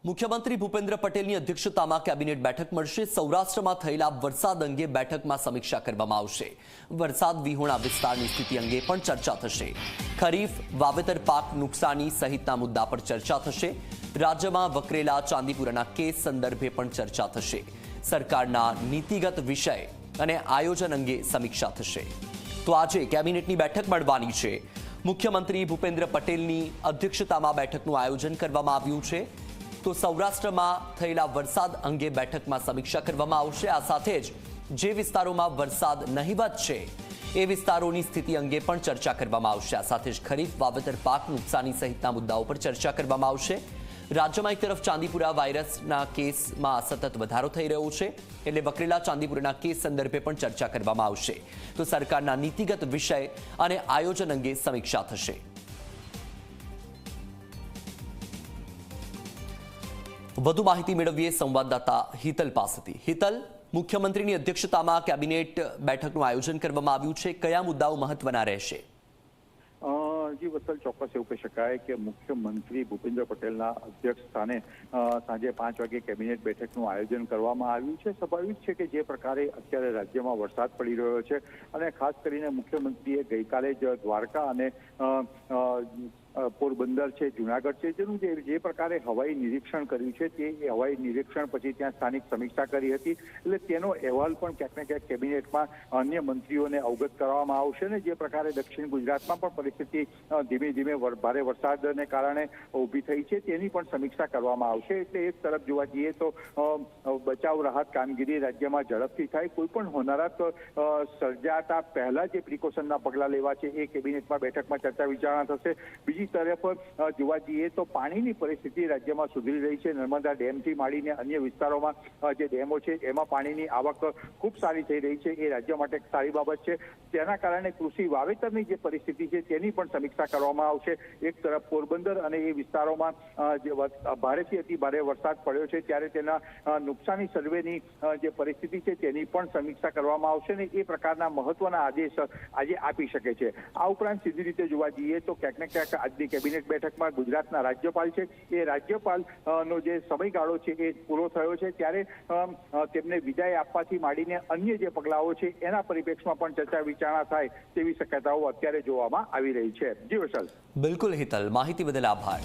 મુખ્યમંત્રી ભૂપેન્દ્ર પટેલની અધ્યક્ષતામાં કેબિનેટ બેઠક મળશે। સૌરાષ્ટ્રમાં થયેલા વરસાદ અંગે બેઠકમાં સમીક્ષા કરવામાં આવશે। વરસાદ વિહોણા વિસ્તારની સ્થિતિ અંગે પણ ચર્ચા થશે। ખરીફ વાવેતર પાક નુકસાની સહિતના મુદ્દા પર ચર્ચા થશે। રાજ્યમાં વકરેલા ચાંદીપુરાના કેસ સંદર્ભે પણ ચર્ચા થશે। સરકારના નીતિગત વિષય અને આયોજન અંગે સમીક્ષા થશે। તો આજે કેબિનેટની બેઠક મળવાની છે। મુખ્યમંત્રી ભૂપેન્દ્ર પટેલની અધ્યક્ષતામાં બેઠકનું આયોજન કરવામાં આવ્યું છે। તો સૌરાષ્ટ્રમાં થયેલા વરસાદ અંગે બેઠકમાં સમીક્ષા કરવામાં આવશે। આ સાથે જ જે વિસ્તારોમાં વરસાદ નહિવત છે એ વિસ્તારોની સ્થિતિ અંગે પણ ચર્ચા કરવામાં આવશે। આ સાથે જ ખરીફ વાવેતર પાક નુકસાની સહિતના મુદ્દાઓ પર ચર્ચા કરવામાં આવશે। રાજ્યમાં એક તરફ ચાંદીપુરા વાયરસના કેસમાં સતત વધારો થઈ રહ્યો છે, એટલે વકરેલા ચાંદીપુરાના કેસ સંદર્ભે પણ ચર્ચા કરવામાં આવશે। તો સરકારના નીતિગત વિષય અને આયોજન અંગે સમીક્ષા થશે। વધુ માહિતી મેળવીએ સંવાદદાતા હિતલ પાસેથી। હિતલ, મુખ્યમંત્રીની અધ્યક્ષતામાં કેબિનેટ બેઠકનું આયોજન કરવામાં આવ્યું છે, કયા મુદ્દાઓ મહત્વના રહેશે? જી વત્સલ, ચોક્કસ એવું કહી શકાય કે મુખ્યમંત્રી ભૂપેન્દ્ર પટેલના અધ્યક્ષ સ્થાને સાંજે 5 વાગે કેબિનેટ બેઠકનું આયોજન કરવામાં આવ્યું છે। સ્વાભાવિક છે કે જે પ્રકારે અત્યારે રાજ્યમાં વરસાદ પડી રહ્યો છે અને ખાસ કરીને મુખ્યમંત્રીએ ગઈકાલે જ દ્વારકા અને પોરબંદર છે, જુનાગઢ છે, જેનું જે પ્રકારે હવાઈ નિરીક્ષણ કર્યું છે તે હવાઈ નિરીક્ષણ પછી ત્યાં સ્થાનિક સમીક્ષા કરી હતી, એટલે તેનો અહેવાલ પણ ક્યાંક ને ક્યાંક કેબિનેટમાં અન્ય મંત્રીઓને અવગત કરવામાં આવશે। ને જે પ્રકારે દક્ષિણ ગુજરાતમાં પણ પરિસ્થિતિ ધીમે ધીમે ભારે વરસાદને કારણે ઊભી થઈ છે તેની પણ સમીક્ષા કરવામાં આવશે। એટલે એક તરફ જોવા જઈએ તો બચાવ રાહત કામગીરી રાજ્યમાં ઝડપથી થાય, કોઈ પણ હોનારત સર્જાતા પહેલા જે પ્રિકોશનના પગલાં લેવા છે એ કેબિનેટમાં બેઠકમાં ચર્ચા વિચારણા થશે। બીજી તરફ જોવા જઈએ તો પાણીની પરિસ્થિતિ રાજ્યમાં સુધરી રહી છે। નર્મદા ડેમથી માંડીને અન્ય વિસ્તારોમાં જે ડેમો છે એમાં પાણીની આવક ખૂબ સારી થઈ રહી છે, એ રાજ્ય માટે એક સારી બાબત છે। તેના કારણે કૃષિ વાવેતરની જે પરિસ્થિતિ છે તેની પણ સમીક્ષા કરવામાં આવશે। એક તરફ પોરબંદર અને એ વિસ્તારોમાં જે ભારેથી અતિ ભારે વરસાદ પડ્યો છે ત્યારે તેના નુકસાની સર્વેની જે પરિસ્થિતિ છે તેની પણ સમીક્ષા કરવામાં આવશે ને એ પ્રકારના મહત્વના આદેશ આજે આપી શકે છે। આ ઉપરાંત સીધી રીતે જોવા જઈએ તો ક્યાંક ને ક્યાંક આજની કેબિનેટ બેઠકમાં ગુજરાતના રાજ્યપાલ છે એ રાજ્યપાલનો જે સમયગાળો છે એ પૂરો થયો છે, ત્યારે તેમને વિદાય આપવાથી માંડીને અન્ય જે પગલાઓ છે એના પરિપ્રેક્ષમાં પણ ચર્ચા વિચારણા થાય તેવી શક્યતાઓ અત્યારે જોવામાં આવી રહી છે। જી વૈશાલ। બિલકુલ હિતલ, માહિતી બદલ આભાર।